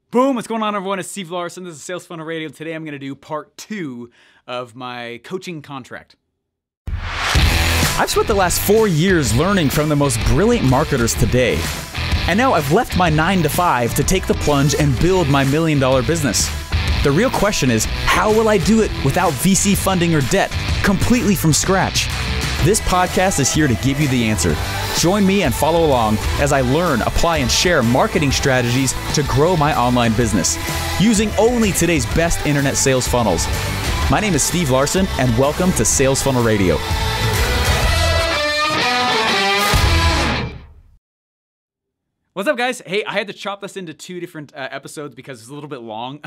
Boom! What's going on, everyone? It's Steve Larsen. This is Sales Funnel Radio. Today I'm going to do part 2 of my coaching contract. I've spent the last 4 years learning from the most brilliant marketers today. And now I've left my 9-to-5 to take the plunge and build my $1 million business. The real question is, how will I do it without VC funding or debt, completely from scratch? This podcast is here to give you the answer. Join me and follow along as I learn, apply, and share marketing strategies to grow my online business using only today's best internet sales funnels. My name is Steve Larsen, and welcome to Sales Funnel Radio. What's up, guys? Hey, I had to chop this into 2 different episodes because it's a little bit long.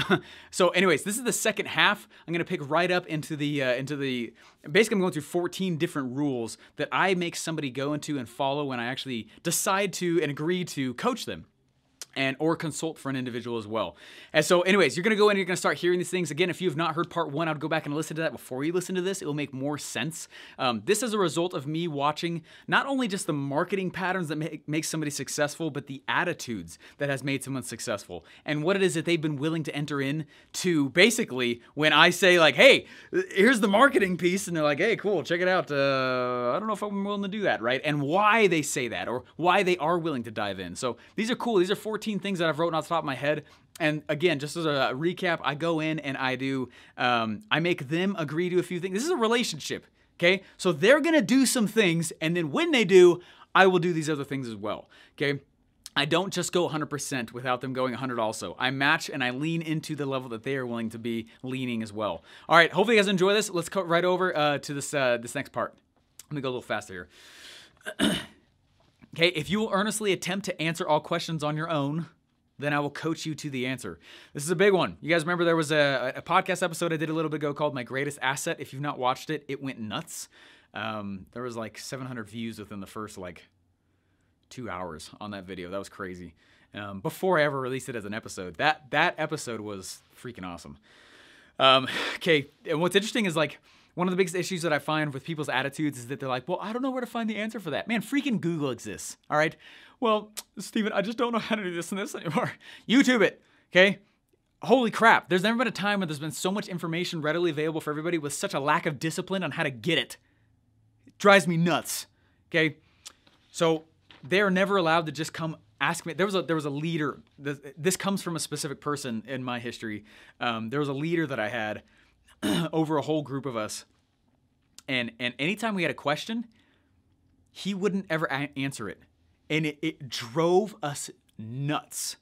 So anyways, this is the second half. I'm going to pick right up into the, basically I'm going through 14 different rules that I make somebody go into and follow when I actually decide to and agree to coach them. Or consult for an individual as well. And so anyways, you're going to go in and you're going to start hearing these things. Again, if you have not heard part 1, I'd go back and listen to that before you listen to this. It will make more sense. This is a result of me watching not only just the marketing patterns that make somebody successful, but the attitudes that has made someone successful and what it is that they've been willing to enter in to basically when I say like, hey, here's the marketing piece. And they're like, hey, cool, check it out. I don't know if I'm willing to do that, right? And why they say that or why they are willing to dive in. So these are cool. These are 14 things that I've written off the top of my head. And again, just as a recap, I go in and I do, I make them agree to a few things. This is a relationship, okay? So they're gonna do some things, and then when they do, I will do these other things as well, okay? I don't just go 100% without them going 100 also. I match and I lean into the level that they are willing to be leaning as well. All right, hopefully you guys enjoy this. Let's cut right over to this next part. Let me go a little faster here. Okay, if you will earnestly attempt to answer all questions on your own, then I will coach you to the answer. This is a big one. You guys remember there was a podcast episode I did a little bit ago called My Greatest Asset. If you've not watched it, it went nuts. There was like 700 views within the first like 2 hours on that video. That was crazy. Before I ever released it as an episode. That episode was freaking awesome. Okay, and what's interesting is like, one of the biggest issues that I find with people's attitudes is that they're like, well, I don't know where to find the answer for that. Man, freaking Google exists, all right? Well, Steven, I just don't know how to do this and this anymore. YouTube it, okay? Holy crap, there's never been a time when there's been so much information readily available for everybody with such a lack of discipline on how to get it. It drives me nuts, okay? So they are never allowed to just come ask me. There was a leader. This comes from a specific person in my history. There was a leader that I had over a whole group of us. And anytime we had a question, he wouldn't ever answer it. And it drove us nuts.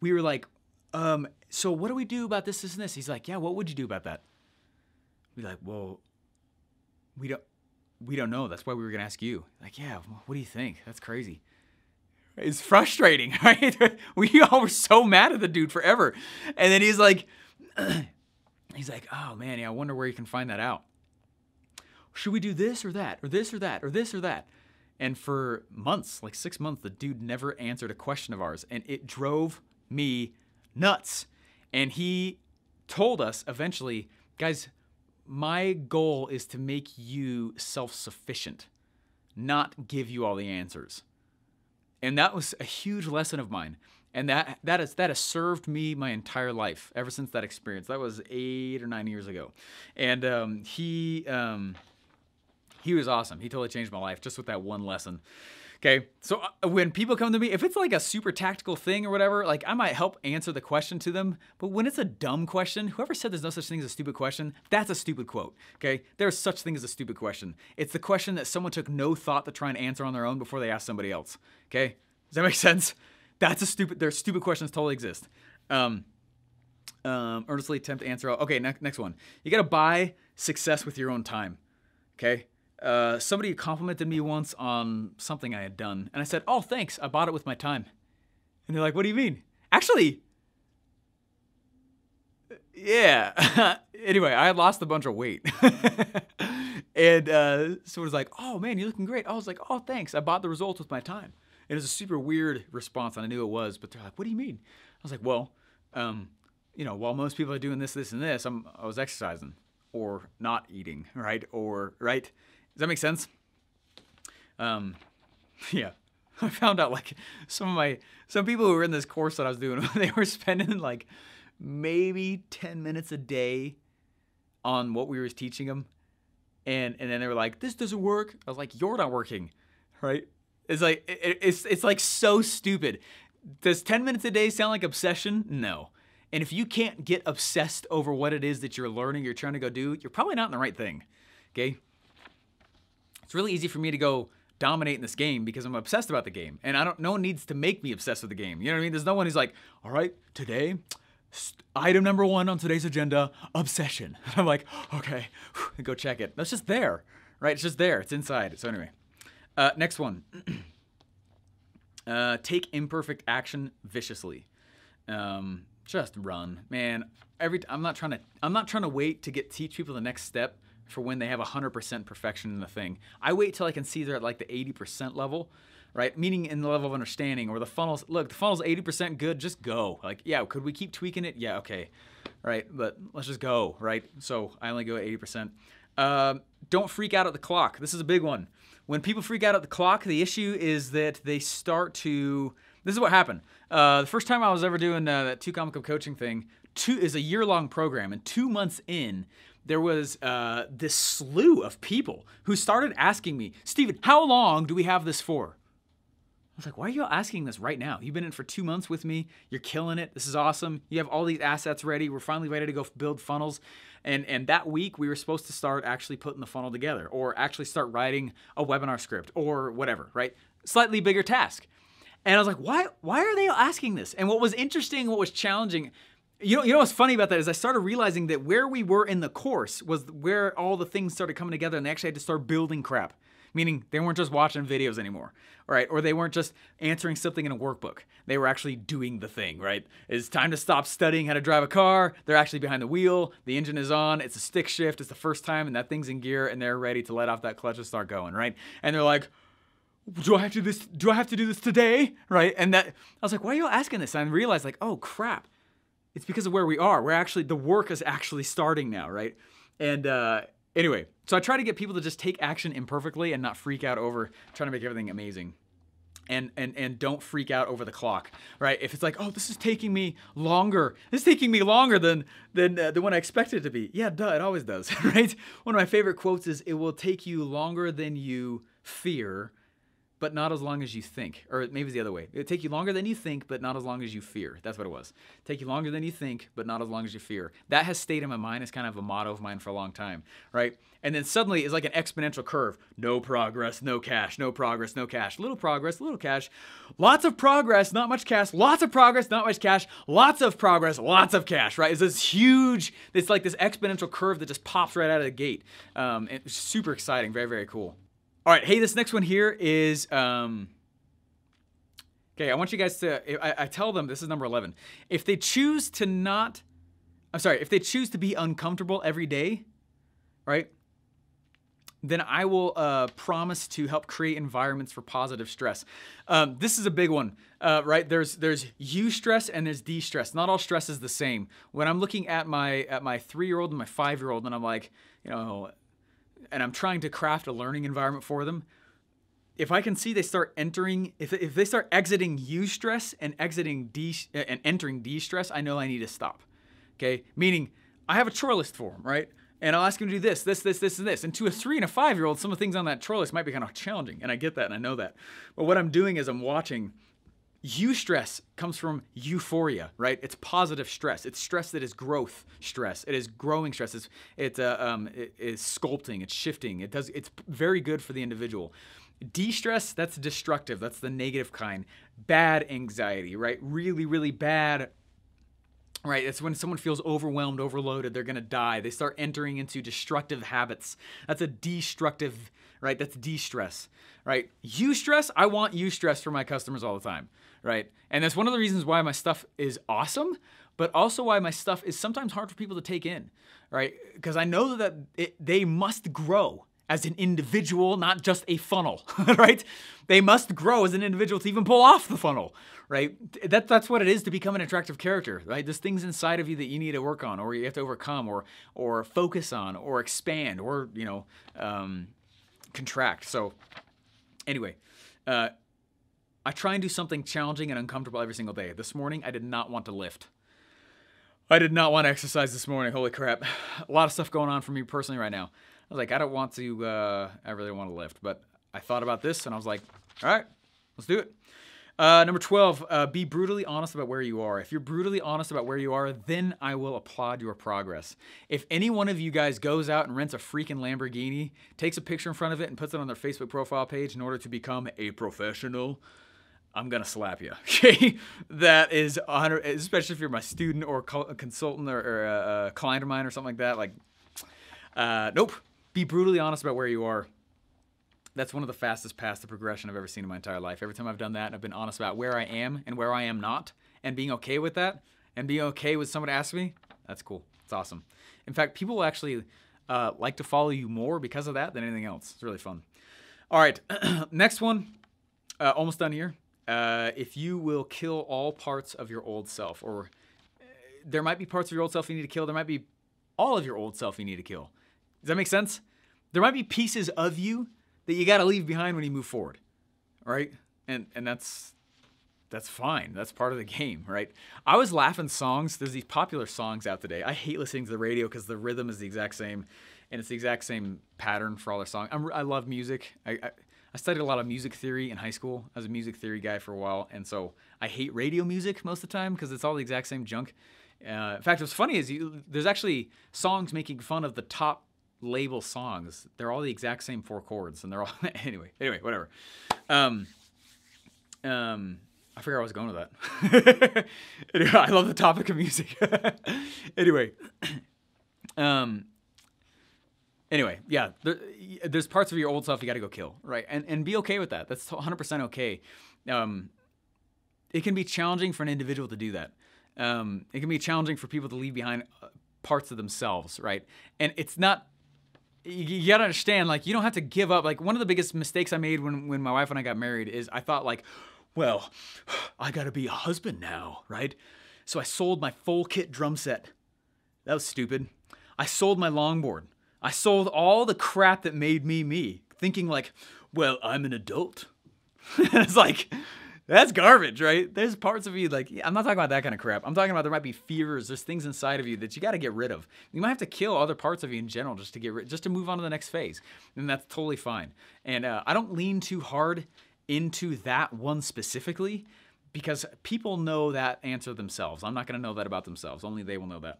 We were like, so what do we do about this, and this? He's like, yeah, what would you do about that? We're like, well, we don't know. That's why we were going to ask you. Like, yeah, what do you think? That's crazy. It's frustrating, right? We all were so mad at the dude forever. And then he's like, oh man, yeah, I wonder where you can find that out. Should we do this or that, or this or that, or this or that? And for months, like 6 months, the dude never answered a question of ours, and it drove me nuts. And he told us eventually, guys, my goal is to make you self-sufficient, not give you all the answers. And that was a huge lesson of mine. And that has served me my entire life ever since that experience. That was 8 or 9 years ago. And he was awesome. He totally changed my life just with that one lesson. Okay, so when people come to me, if it's like a super tactical thing or whatever, like I might help answer the question to them. But when it's a dumb question, whoever said there's no such thing as a stupid question, that's a stupid quote. Okay, there's such thing as a stupid question. It's the question that someone took no thought to try and answer on their own before they asked somebody else. Okay, does that make sense? There's stupid questions totally exist. Earnestly attempt to answer all. Okay, next one. You gotta buy success with your own time. Okay. Somebody complimented me once on something I had done, and I said, oh, thanks, I bought it with my time. And they're like, what do you mean? Actually, yeah. Anyway, I had lost a bunch of weight. And so it was like, oh man, you're looking great. I was like, oh, thanks, I bought the results with my time. It was a super weird response, and I knew it was, but they're like, what do you mean? I was like, well, while most people are doing this, this, and this, I was exercising or not eating, right? Does that make sense? Yeah. I found out like some people who were in this course that I was doing, they were spending like maybe 10 minutes a day on what we were teaching them. And then they were like, this doesn't work. I was like, you're not working, right? It's like, it's like so stupid. Does 10 minutes a day sound like obsession? No. And if you can't get obsessed over what it is that you're learning, you're trying to go do, you're probably not in the right thing, okay? It's really easy for me to go dominate in this game because I'm obsessed about the game. And no one needs to make me obsessed with the game. You know what I mean? There's no one who's like, all right, today, item number 1 on today's agenda, obsession. And I'm like, okay, go check it. That's just there, right? It's just there. It's inside. So anyway, next one. Take imperfect action viciously. Just run, man. I'm not trying to wait to teach people the next step for when they have 100% perfection in the thing. I wait till I can see they're at like the 80% level, right? Meaning in the level of understanding, or the funnel's 80% good, just go. Like, yeah, could we keep tweaking it? Yeah, okay, right? But let's just go, right? So I only go at 80%. Don't freak out at the clock. This is a big one. When people freak out at the clock, the issue is that they start to, this is what happened. The first time I was ever doing that 2 Comic Club coaching thing, is a year-long program, and 2 months in, there was this slew of people who started asking me, Steven, how long do we have this for? I was like, why are you asking this right now? You've been in for 2 months with me. You're killing it. This is awesome. You have all these assets ready. We're finally ready to go build funnels. And that week, we were supposed to start actually putting the funnel together, or actually start writing a webinar script, or whatever, right? Slightly bigger task. And I was like, why are they asking this? And what was interesting, what was challenging, you know what's funny about that is I started realizing that where we were in the course was where all the things started coming together, and they actually had to start building crap. Meaning they weren't just watching videos anymore, right? Or they weren't just answering something in a workbook. They were actually doing the thing, right? It's time to stop studying how to drive a car. They're actually behind the wheel. The engine is on. It's a stick shift. It's the first time, and that thing's in gear, and they're ready to let off that clutch and start going, right? And they're like, do I have to do this today, right? And that I was like, why are you asking this? And I realized, like, oh crap, it's because of where we are. The work is actually starting now, right? And anyway, so I try to get people to just take action imperfectly and not freak out over trying to make everything amazing. And don't freak out over the clock, right? If it's like, oh, this is taking me longer. This is taking me longer than when I expected it to be. Yeah, duh, it always does, right? One of my favorite quotes is, it will take you longer than you fear, but not as long as you think. Or maybe it's the other way. It'll take you longer than you think, but not as long as you fear. That's what it was. Take you longer than you think, but not as long as you fear. That has stayed in my mind. It's kind of a motto of mine for a long time, right? And then suddenly it's like an exponential curve. No progress, no cash. No progress, no cash. Little progress, little cash. Lots of progress, not much cash. Lots of progress, not much cash. Lots of progress, lots of cash, right? It's this huge, it's like this exponential curve that just pops right out of the gate. It's super exciting, very, very cool. All right, hey, this next one here is, okay, I want you guys to, I tell them, this is number 11. If they choose to if they choose to be uncomfortable every day, right, then I will promise to help create environments for positive stress. This is a big one, right? There's eustress and there's de-stress. Not all stress is the same. When I'm looking at my 3-year-old and my 5-year-old, and I'm like, and I'm trying to craft a learning environment for them, if I can see they start entering, if they start exiting eustress and entering de-stress, I know I need to stop. Okay, meaning I have a chore list for them, right? And I'll ask them to do this, this, and this. And to a 3 and a 5-year-old, some of the things on that chore list might be kind of challenging, and I get that and I know that. But what I'm doing is I'm watching. Eustress comes from euphoria, right? It's positive stress. It's stress that is growth stress. It is growing stress. It is sculpting. It's shifting. It's very good for the individual. De-stress, that's destructive. That's the negative kind. Bad anxiety, right? Really, really bad. Right, it's when someone feels overwhelmed, overloaded, they're gonna die. They start entering into destructive habits. That's a destructive, right? That's de-stress, right? Eustress, I want eustress for my customers all the time, right? And that's one of the reasons why my stuff is awesome, but also why my stuff is sometimes hard for people to take in, right? Because I know that they must grow as an individual, not just a funnel, right? They must grow as an individual to even pull off the funnel, right? That's what it is to become an attractive character, right? There's things inside of you that you need to work on, or you have to overcome, or focus on, or expand, or contract. So, anyway, I try and do something challenging and uncomfortable every single day. This morning, I did not want to lift. I did not want to exercise this morning. Holy crap. A lot of stuff going on for me personally right now. I was like, I don't want to, I really don't want to lift. But I thought about this and I was like, all right, let's do it. Number 12, be brutally honest about where you are. If you're brutally honest about where you are, then I will applaud your progress. If any one of you guys goes out and rents a freaking Lamborghini, takes a picture in front of it and puts it on their Facebook profile page in order to become a professional, I'm going to slap you. Okay? That is 100, especially if you're my student or a consultant or a client of mine or something like that. Like, nope. Be brutally honest about where you are. That's one of the fastest paths to progression I've ever seen in my entire life. Every time I've done that, I've been honest about where I am and where I am not, and being okay with that, and being okay with someone asking me. That's cool. It's awesome. In fact, people will actually like to follow you more because of that than anything else. It's really fun. All right, next one. Almost done here. If you will kill all parts of your old self, or there might be parts of your old self you need to kill. There might be all of your old self you need to kill. Does that make sense? There might be pieces of you that you got to leave behind when you move forward, right? And that's fine. That's part of the game, right? I was laughing songs. There's these popular songs out today. I hate listening to the radio because the rhythm is the exact same, and it's the exact same pattern for all their songs. I love music. I studied a lot of music theory in high school. I was a music theory guy for a while, and so I hate radio music most of the time because it's all the exact same junk. In fact, what's funny is there's actually songs making fun of the top label songs. They're all the exact same 4 chords, and they're all anyway, whatever. I forgot where I was going with that. Anyway, I love the topic of music. Anyway, yeah, there's parts of your old self you got to go kill, right? And be okay with that. That's 100% okay. It can be challenging for an individual to do that. It can be challenging for people to leave behind parts of themselves, right? And it's not. You gotta understand, like, you don't have to give up. Like, one of the biggest mistakes I made when my wife and I got married is I thought, like, well, I gotta be a husband now, right? So I sold my full kit drum set. That was stupid. I sold my longboard. I sold all the crap that made me me, thinking like, well, I'm an adult. It's like, that's garbage, right? There's parts of you, like, I'm not talking about that kind of crap. I'm talking about there might be fears. There's things inside of you that you got to get rid of. You might have to kill other parts of you in general just to move on to the next phase. And that's totally fine. And I don't lean too hard into that one specifically because people know that answer themselves. I'm not going to know that about themselves. Only they will know that.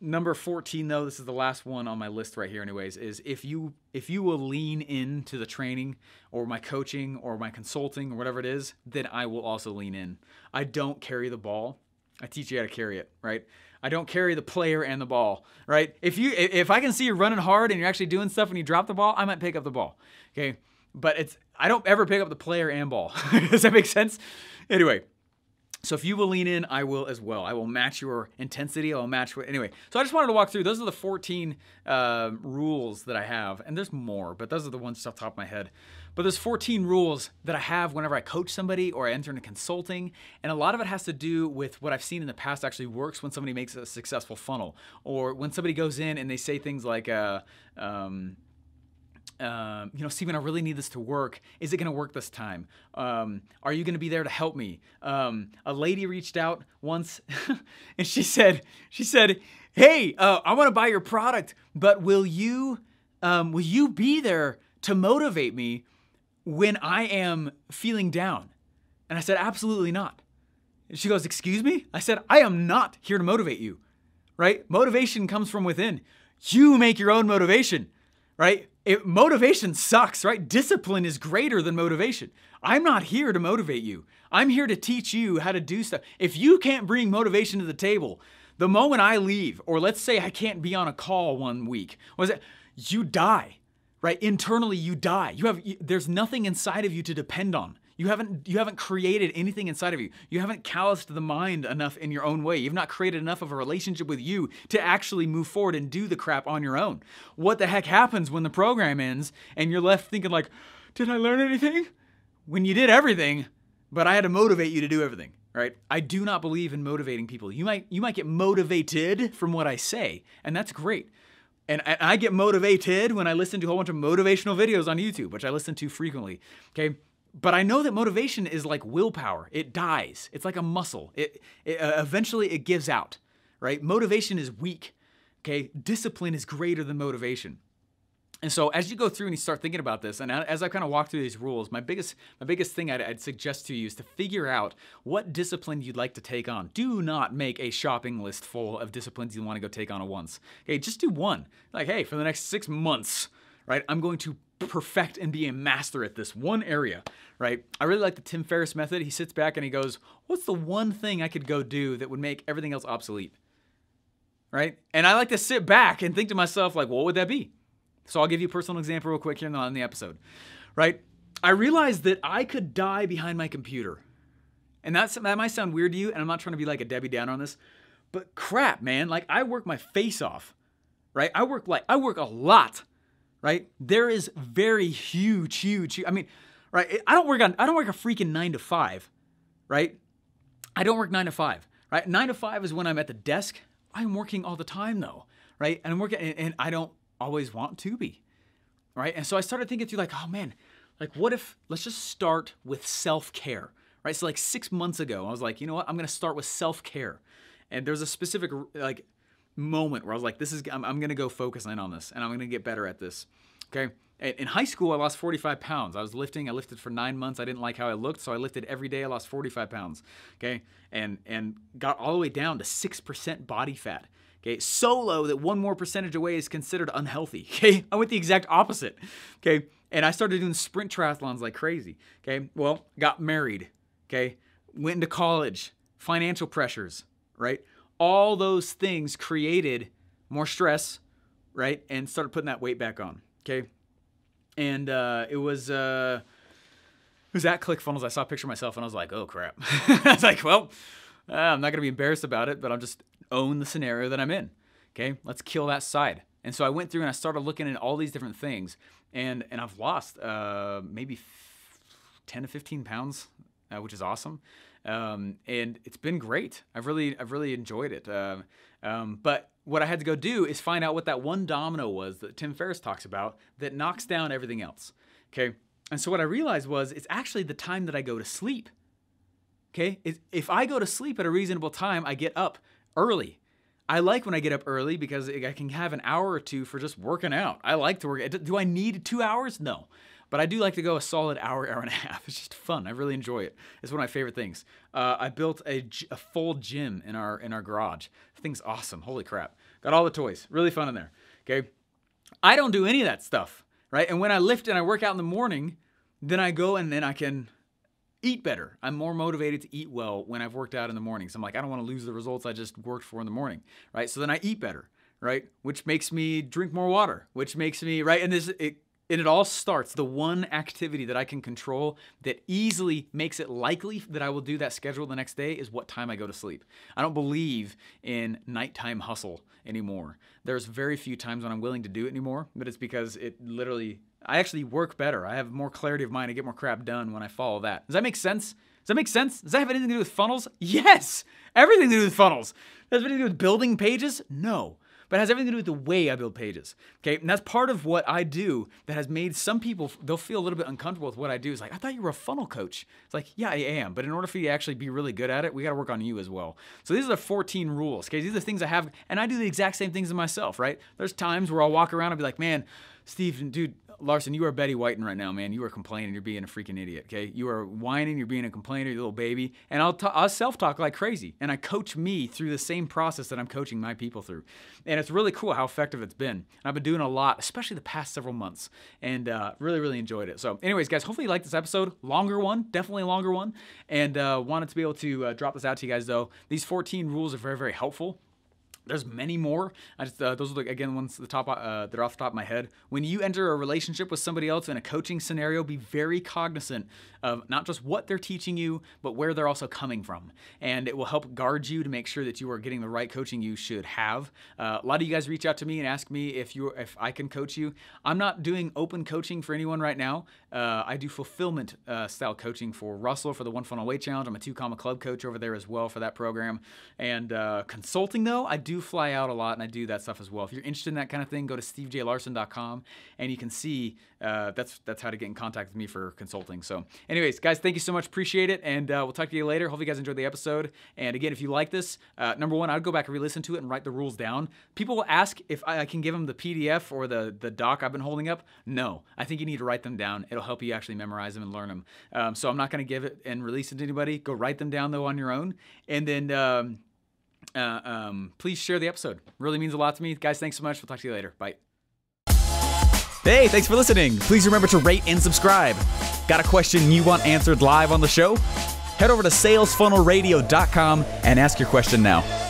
Number 14, though, this is the last one on my list right here anyways, is if you will lean into the training or my coaching or my consulting or whatever it is, then I will also lean in. I don't carry the ball. I teach you how to carry it, right? I don't carry the player and the ball, right? If I can see you running hard and you're actually doing stuff and you drop the ball, I might pick up the ball, okay? But I don't ever pick up the player and ball. Does that make sense? Anyway. So if you will lean in, I will as well. I will match your intensity. I will match what, anyway. So I just wanted to walk through. Those are the 14 rules that I have. And there's more, but those are the ones off the top of my head. But there's 14 rules that I have whenever I coach somebody or I enter into consulting. And a lot of it has to do with what I've seen in the past actually works when somebody makes a successful funnel. Or when somebody goes in and they say things like, Steven, I really need this to work. Is it going to work this time? Are you going to be there to help me? A lady reached out once and she said, hey, I want to buy your product, but will you be there to motivate me when I am feeling down? And I said, absolutely not. And she goes, excuse me? I said, I am not here to motivate you, right? Motivation comes from within. You make your own motivation, right? Motivation sucks, right? Discipline is greater than motivation. I'm not here to motivate you. I'm here to teach you how to do stuff. If you can't bring motivation to the table, the moment I leave, or let's say I can't be on a call one week, you die, right? Internally, you die. There's nothing inside of you to depend on. You haven't created anything inside of you. You haven't calloused the mind enough in your own way. You've not created enough of a relationship with you to actually move forward and do the crap on your own. What the heck happens when the program ends and you're left thinking like, did I learn anything? When you did everything, but I had to motivate you to do everything, right? I do not believe in motivating people. You might get motivated from what I say, and that's great. And I get motivated when I listen to a whole bunch of motivational videos on YouTube, which I listen to frequently, okay? But I know that motivation is like willpower. It dies. It's like a muscle. Eventually it gives out, right? Motivation is weak, okay? Discipline is greater than motivation. And so as you go through and you start thinking about this, and as I kind of walk through these rules, my biggest thing I'd suggest to you is to figure out what discipline you'd like to take on. Do not make a shopping list full of disciplines you want to go take on at once. Okay, just do one. Like, hey, for the next 6 months, right, I'm going to perfect and be a master at this one area, right? I really like the Tim Ferriss method. He sits back and he goes, what's the one thing I could go do that would make everything else obsolete, right? And I like to sit back and think to myself, like, what would that be? So I'll give you a personal example real quick here on the episode, right? I realized that I could die behind my computer. And that might sound weird to you, and I'm not trying to be like a Debbie Downer on this, but crap, man, like I work my face off, right? I work a lot, right? There is very huge, I mean, right? I don't work a freaking 9 to 5, right? I don't work 9 to 5, right? 9 to 5 is when I'm at the desk. I'm working all the time though, right? And I'm working, and I don't always want to be, right? And so I started thinking through like, oh man, like what if, let's just start with self-care, right? So like 6 months ago, I was like, you know what? I'm going to start with self-care. And there's a specific like moment where I was like, I'm going to go focus in on this and I'm going to get better at this. Okay. In high school, I lost 45 pounds. I lifted for 9 months. I didn't like how I looked. So I lifted every day. I lost 45 pounds. Okay. And got all the way down to 6% body fat. Okay, so low that one more percentage away is considered unhealthy. Okay, I went the exact opposite. Okay, and I started doing sprint triathlons like crazy. Okay, well, got married. Okay, went into college, financial pressures, right? All those things created more stress, right? And started putting that weight back on. Okay, and it was at ClickFunnels. I saw a picture of myself and I was like, oh crap. I was like, well, I'm not gonna be embarrassed about it, but I'll just own the scenario that I'm in. Okay, let's kill that side. And so I went through and I started looking at all these different things, and I've lost maybe 10 to 15 pounds, which is awesome. And it's been great. I've really enjoyed it. But what I had to go do is find out what that one domino was that Tim Ferriss talks about that knocks down everything else. Okay, and so what I realized was it's actually the time that I go to sleep. Okay, if I go to sleep at a reasonable time, I get up early. I like when I get up early because I can have an hour or two for just working out. I like to work. Do I need 2 hours? No. But I do like to go a solid hour and a half. It's just fun. I really enjoy it. It's one of my favorite things. I built a full gym in our garage. The thing's awesome. Holy crap. Got all the toys. Really fun in there. Okay. I don't do any of that stuff, right? And when I lift and I work out in the morning, then I go and then I can eat better. I'm more motivated to eat well when I've worked out in the morning. So I'm like, I don't want to lose the results I just worked for in the morning, right? So then I eat better, right? Which makes me drink more water, which makes me, right? And it all starts, the one activity that I can control that easily makes it likely that I will do that schedule the next day is what time I go to sleep. I don't believe in nighttime hustle anymore. There's very few times when I'm willing to do it anymore, but it's because I actually work better. I have more clarity of mind. I get more crap done when I follow that. Does that make sense? Does that have anything to do with funnels? Yes! Everything to do with funnels. Does it have anything to do with building pages? No. But it has everything to do with the way I build pages. Okay, and that's part of what I do that has made some people, they'll feel a little bit uncomfortable with what I do. It's like, I thought you were a funnel coach. It's like, yeah, I am. But in order for you to actually be really good at it, we got to work on you as well. So these are the 14 rules. Okay, these are the things I have, and I do the exact same things to myself, right? There's times where I'll walk around and be like, man, Steve, dude, Larsen, you are Betty Whiting right now, man. You are complaining. You're being a freaking idiot, okay? You are whining. You're being a complainer, you little baby. And I'll self-talk like crazy. And I coach me through the same process that I'm coaching my people through. And it's really cool how effective it's been. And I've been doing a lot, especially the past several months. And really, really enjoyed it. So anyways, guys, hopefully you liked this episode. Longer one, definitely a longer one. And wanted to be able to drop this out to you guys, though. These 14 rules are very, very helpful. There's many more. Those are, again, ones that are off the top of my head. When you enter a relationship with somebody else in a coaching scenario, be very cognizant of not just what they're teaching you, but where they're also coming from. And it will help guard you to make sure that you are getting the right coaching you should have. A lot of you guys reach out to me and ask me if I can coach you. I'm not doing open coaching for anyone right now. I do fulfillment style coaching for Russell for the One Funnel Away Challenge. I'm a 2 Comma Club coach over there as well for that program. And consulting, though, I do do fly out a lot, and I do that stuff as well. If you're interested in that kind of thing, go to stevejlarsen.com, and you can see that's how to get in contact with me for consulting. So anyways, guys, thank you so much. Appreciate it, and we'll talk to you later. Hope you guys enjoyed the episode. And again, if you like this, number one, I'd go back and re-listen to it and write the rules down. People will ask if I can give them the PDF or the doc I've been holding up. No, I think you need to write them down. It'll help you actually memorize them and learn them. So I'm not going to give it and release it to anybody. Go write them down, though, on your own. And then please share the episode. Really means a lot to me. Guys, thanks so much. We'll talk to you later. Bye. Hey, thanks for listening. Please remember to rate and subscribe. Got a question you want answered live on the show? Head over to salesfunnelradio.com and ask your question now.